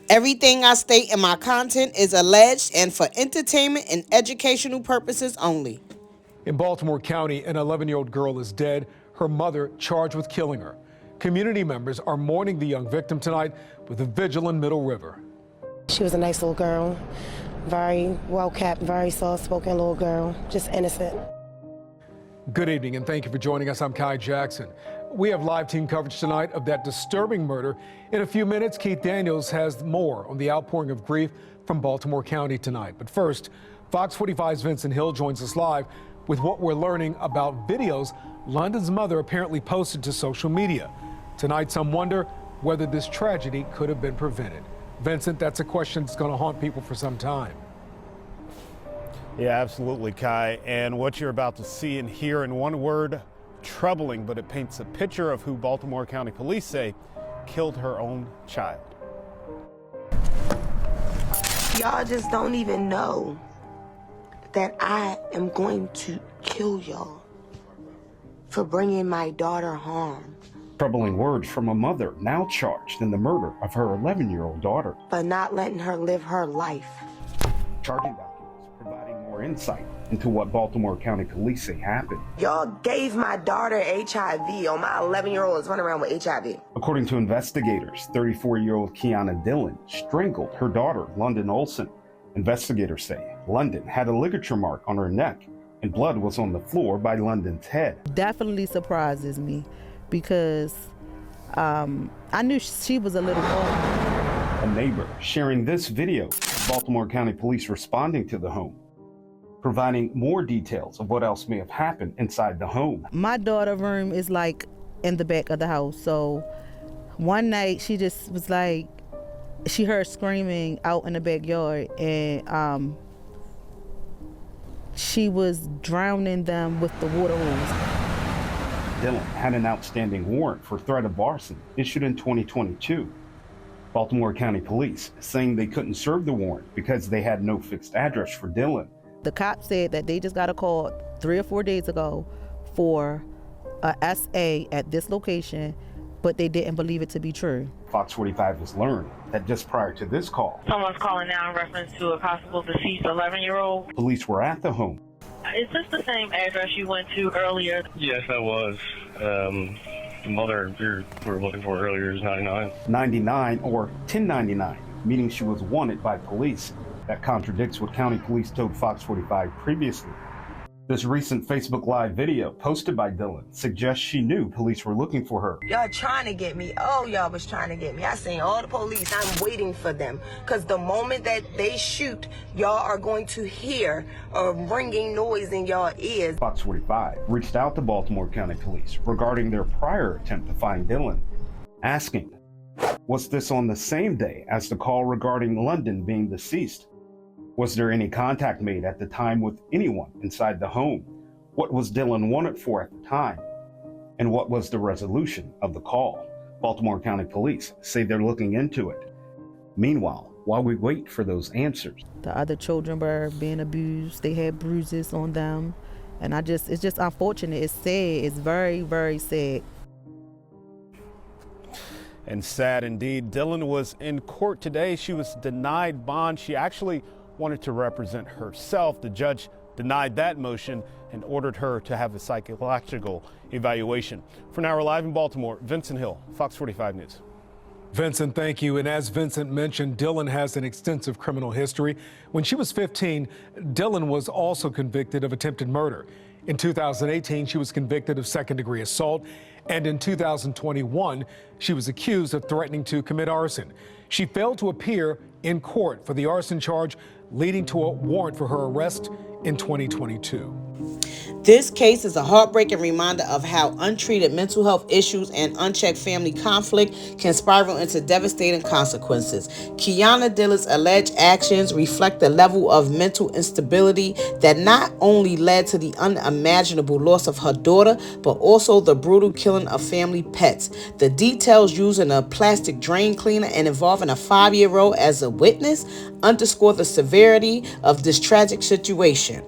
Everything I state in my content is alleged and for entertainment and educational purposes only. In Baltimore County, an 11-year-old girl is dead, her mother charged with killing her. Community members are mourning the young victim tonight with a vigil in Middle River. She was a nice little girl, very well-kept, very soft-spoken little girl, just innocent. Good evening and thank you for joining us. I'm Kai Jackson. We have live team coverage tonight of that disturbing murder. In a few minutes, Keith Daniels has more on the outpouring of grief from Baltimore County tonight. But first, Fox 45's Vincent Hill joins us live with what we're learning about videos London's mother apparently posted to social media. Tonight, some wonder whether this tragedy could have been prevented. Vincent, that's a question that's going to haunt people for some time. Yeah, absolutely, Kai. And what you're about to see and hear in one word, troubling, but it paints a picture of who Baltimore County Police say killed her own child. Y'all just don't even know that I am going to kill y'all for bringing my daughter harm. Troubling words from a mother now charged in the murder of her 11-year-old daughter. For not letting her live her life. Charging documents providing more insight into what Baltimore County Police say happened. Y'all gave my daughter HIV, or my 11-year-old is running around with HIV. According to investigators, 34-year-old Keyona Dillon strangled her daughter, London Olsen. Investigators say London had a ligature mark on her neck and blood was on the floor by London's head. Definitely surprises me because I knew she was a little old. A neighbor sharing this video of Baltimore County Police responding to the home, providing more details of what else may have happened inside the home. My daughter's room is like in the back of the house. So one night she just was like, she heard screaming out in the backyard and she was drowning them with the water hose. Dillon had an outstanding warrant for threat of arson issued in 2022. Baltimore County Police saying they couldn't serve the warrant because they had no fixed address for Dillon. The cops said that they just got a call 3 or 4 days ago for a SA at this location, but they didn't believe it to be true. Fox 45 has learned that just prior to this call, someone's calling now in reference to a possible deceased 11-year-old. Police were at the home. Is this the same address you went to earlier? Yes, that was. The mother we were looking for earlier is 99. 99 or 1099, meaning she was wanted by police. That contradicts what county police told Fox 45 previously. This recent Facebook Live video posted by Dillon suggests she knew police were looking for her. Y'all trying to get me. Oh, y'all was trying to get me. I seen all the police. I'm waiting for them. Because the moment that they shoot, y'all are going to hear a ringing noise in y'all ears. Fox 45 reached out to Baltimore County Police regarding their prior attempt to find Dillon, asking, was this on the same day as the call regarding London being deceased? Was there any contact made at the time with anyone inside the home? What was Dillon wanted for at the time? And what was the resolution of the call? Baltimore County Police say they're looking into it. Meanwhile, while we wait for those answers, the other children were being abused. They had bruises on them. And it's just unfortunate. It's sad. It's very, very sad. And sad indeed. Dillon was in court today. She was denied bond. She actually wanted to represent herself. The judge denied that motion and ordered her to have a psychological evaluation. For now, we're live in Baltimore. Vincent Hill, Fox 45 News. Vincent, thank you. And as Vincent mentioned, Dillon has an extensive criminal history. When she was 15, Dillon was also convicted of attempted murder. In 2018, she was convicted of second-degree assault. And in 2021, she was accused of threatening to commit arson. She failed to appear in court for the arson charge, leading to a warrant for her arrest in 2022. This case is a heartbreaking reminder of how untreated mental health issues and unchecked family conflict can spiral into devastating consequences. Keyona Dillon's alleged actions reflect the level of mental instability that not only led to the unimaginable loss of her daughter, but also the brutal killing of family pets. The details using a plastic drain cleaner and involving a 5-year-old as a witness underscore the severity of this tragic situation.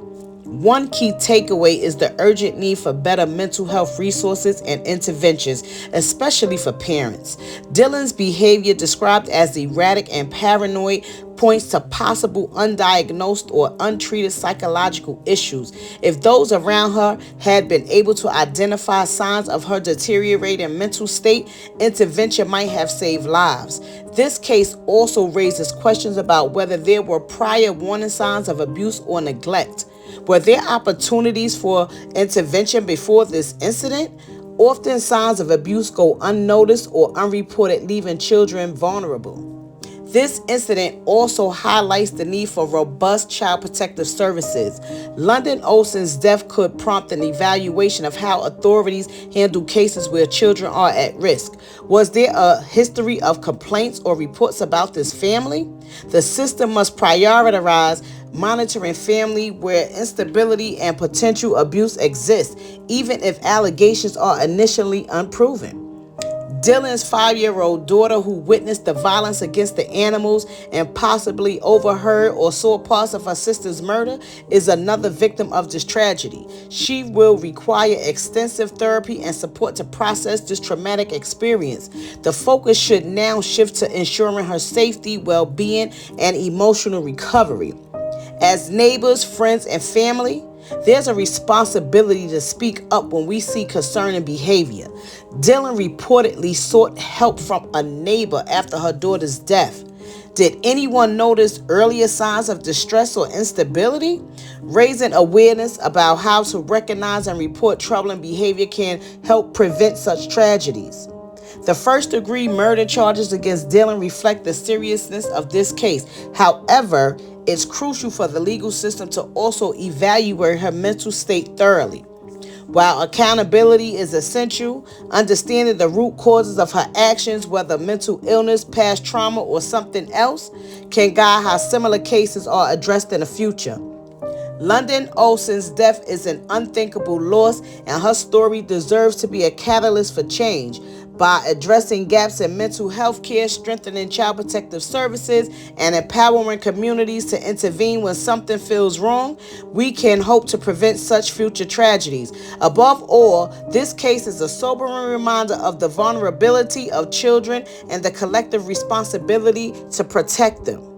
One key takeaway is the urgent need for better mental health resources and interventions, especially for parents. Dillon's behavior, described as erratic and paranoid, points to possible undiagnosed or untreated psychological issues. If those around her had been able to identify signs of her deteriorating mental state, intervention might have saved lives. This case also raises questions about whether there were prior warning signs of abuse or neglect. Were there opportunities for intervention before this incident? Often signs of abuse go unnoticed or unreported, leaving children vulnerable. This incident also highlights the need for robust child protective services. London Olsen's death could prompt an evaluation of how authorities handle cases where children are at risk. Was there a history of complaints or reports about this family? The system must prioritize monitoring family where instability and potential abuse exist, even if allegations are initially unproven. Dillon's 5-year-old daughter, who witnessed the violence against the animals and possibly overheard or saw parts of her sister's murder, is another victim of this tragedy. She will require extensive therapy and support to process this traumatic experience. The focus should now shift to ensuring her safety, well-being, and emotional recovery. As neighbors, friends, and family, there's a responsibility to speak up when we see concerning behavior. Dillon reportedly sought help from a neighbor after her daughter's death. Did anyone notice earlier signs of distress or instability? Raising awareness about how to recognize and report troubling behavior can help prevent such tragedies. The first-degree murder charges against Dillon reflect the seriousness of this case. However, it's crucial for the legal system to also evaluate her mental state thoroughly. While accountability is essential, understanding the root causes of her actions, whether mental illness, past trauma, or something else, can guide how similar cases are addressed in the future. London Olsen's death is an unthinkable loss, and her story deserves to be a catalyst for change. By addressing gaps in mental health care, strengthening child protective services, and empowering communities to intervene when something feels wrong, we can hope to prevent such future tragedies. Above all, this case is a sobering reminder of the vulnerability of children and the collective responsibility to protect them.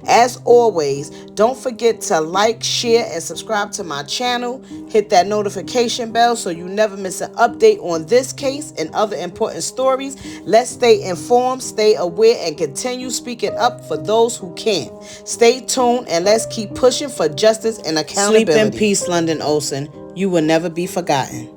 As always, don't forget to like, share, and subscribe to my channel. Hit that notification bell so you never miss an update on this case and other important stories. Let's stay informed, stay aware, and continue speaking up for those who can. Stay tuned, and let's keep pushing for justice and accountability. Sleep in peace, London Olsen. You will never be forgotten.